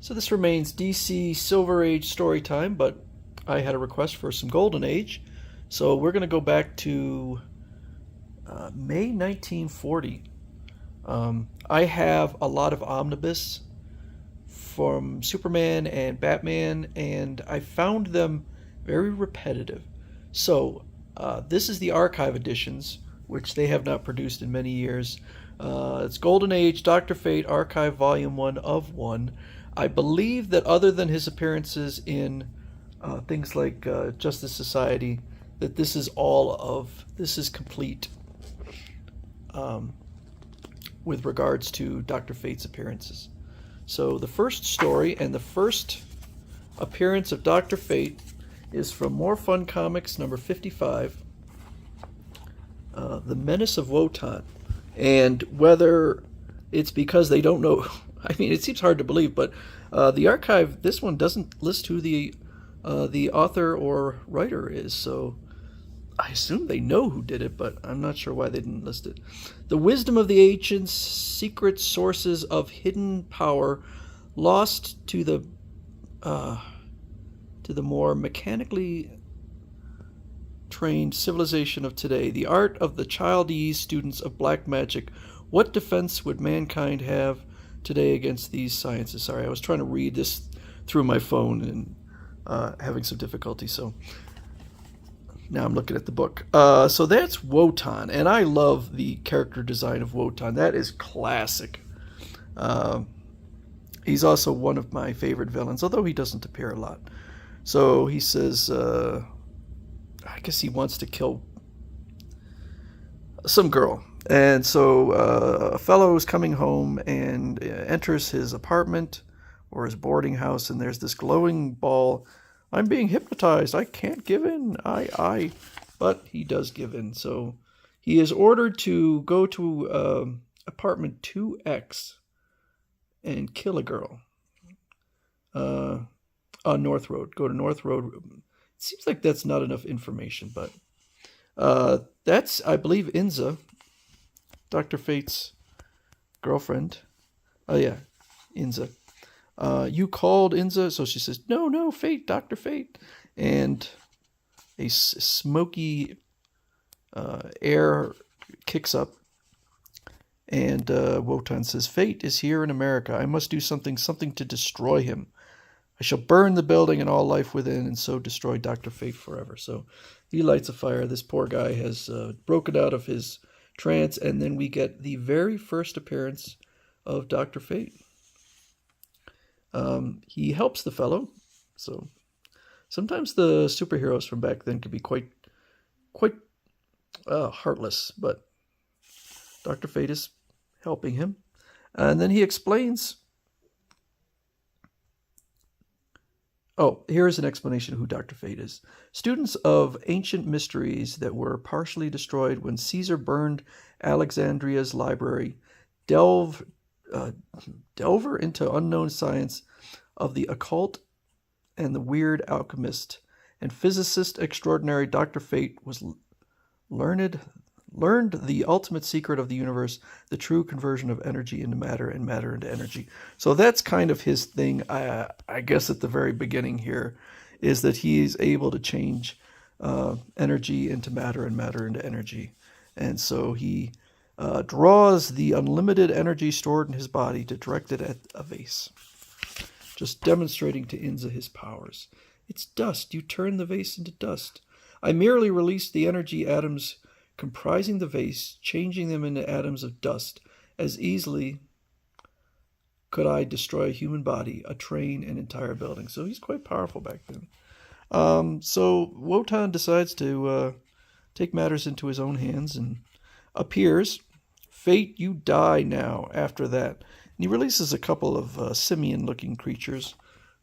So this remains DC Silver Age story time, but I had a request for some Golden Age. So we're going to go back to May 1940. I have a lot of omnibus from Superman and Batman, and I found them very repetitive. So this is the archive editions, which they have not produced in many years. It's Golden Age, Dr. Fate, Archive Volume 1 of 1. I believe that other than his appearances in things like Justice Society, that this is complete with regards to Dr. Fate's appearances. So the first story and the first appearance of Dr. Fate is from More Fun Comics number 55, The Menace of Wotan. And whether it's because they don't know, I mean, it seems hard to believe, but the archive, this one doesn't list who the author or writer is, so I assume they know who did it, but I'm not sure why they didn't list it. The wisdom of the ancients, secret sources of hidden power, lost to the more mechanically trained civilization of today. The art of the childese students of black magic. What defense would mankind have today against these sciences? Sorry, I was trying to read this through my phone and having some difficulty, so now I'm looking at the book. So that's Wotan, and I love the character design of Wotan. That is classic. He's also one of my favorite villains, although he doesn't appear a lot. So he says, I guess he wants to kill some girl. And so a fellow is coming home and enters his apartment or his boarding house, and there's this glowing ball. I'm being hypnotized. I can't give in. But he does give in. So he is ordered to go to apartment 2X and kill a girl on North Road. Go to North Road. It seems like that's not enough information, but that's, I believe, Inza, Dr. Fate's girlfriend. Oh, yeah, Inza. You called, Inza? So she says, no, Fate, Dr. Fate. And a smoky air kicks up. And Wotan says, Fate is here in America. I must do something to destroy him. I shall burn the building and all life within, and so destroy Dr. Fate forever. So he lights a fire. This poor guy has broken out of his trance, and then we get the very first appearance of Dr. Fate. He helps the fellow. So sometimes the superheroes from back then could be quite heartless, but Dr. Fate is helping him. And then he explains. Oh, here's an explanation of who Dr. Fate is. Students of ancient mysteries that were partially destroyed when Caesar burned Alexandria's library, delver into unknown science of the occult and the weird alchemist and physicist extraordinary Dr. Fate was learned the ultimate secret of the universe, the true conversion of energy into matter and matter into energy. So that's kind of his thing, I guess, at the very beginning here, is that he is able to change energy into matter and matter into energy. And so he draws the unlimited energy stored in his body to direct it at a vase, just demonstrating to Inza his powers. It's dust. You turn the vase into dust. I merely release the energy atoms comprising the vase, changing them into atoms of dust. As easily could I destroy a human body, a train, an entire building. So he's quite powerful back then. So Wotan decides to take matters into his own hands and appears. Fate, you die now after that. And he releases a couple of simian-looking creatures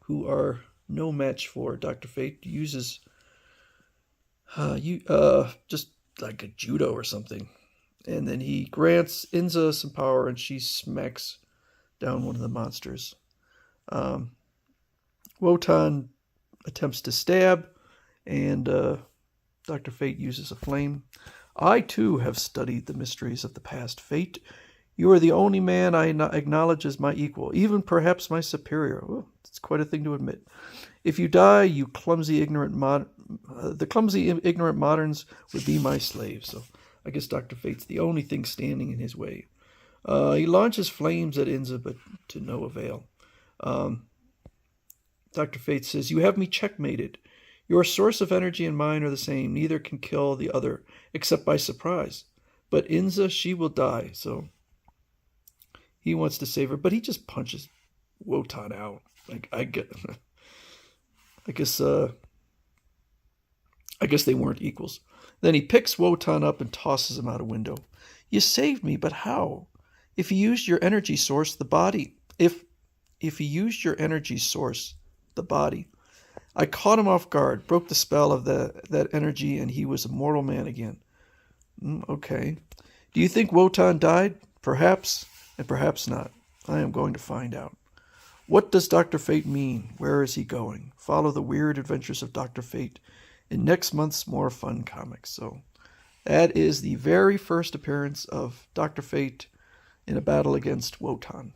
who are no match for Dr. Fate. He uses just like a judo or something. And then he grants Inza some power, and she smacks down one of the monsters. Wotan attempts to stab, and Dr. Fate uses a flame. I, too, have studied the mysteries of the past. Fate, You are the only man I acknowledge as my equal, even perhaps my superior. Oh, it's quite a thing to admit. If you die, the clumsy, ignorant moderns would be my slaves. So I guess Dr. Fate's the only thing standing in his way. He launches flames at Inza, but to no avail. Dr. Fate says, "You have me checkmated. Your source of energy and mine are the same. Neither can kill the other, except by surprise. But Inza, she will die." So he wants to save her, but he just punches Wotan out. I guess they weren't equals. Then he picks Wotan up and tosses him out a window. "You saved me, but how? If you used your energy source, the body. If he used your energy source, the body. I caught him off guard, broke the spell of that energy, and he was a mortal man again." Okay. "Do you think Wotan died? Perhaps, and perhaps not. I am going to find out. What does Dr. Fate mean? Where is he going? Follow the weird adventures of Dr. Fate in next month's More Fun Comics." So that is the very first appearance of Dr. Fate in a battle against Wotan.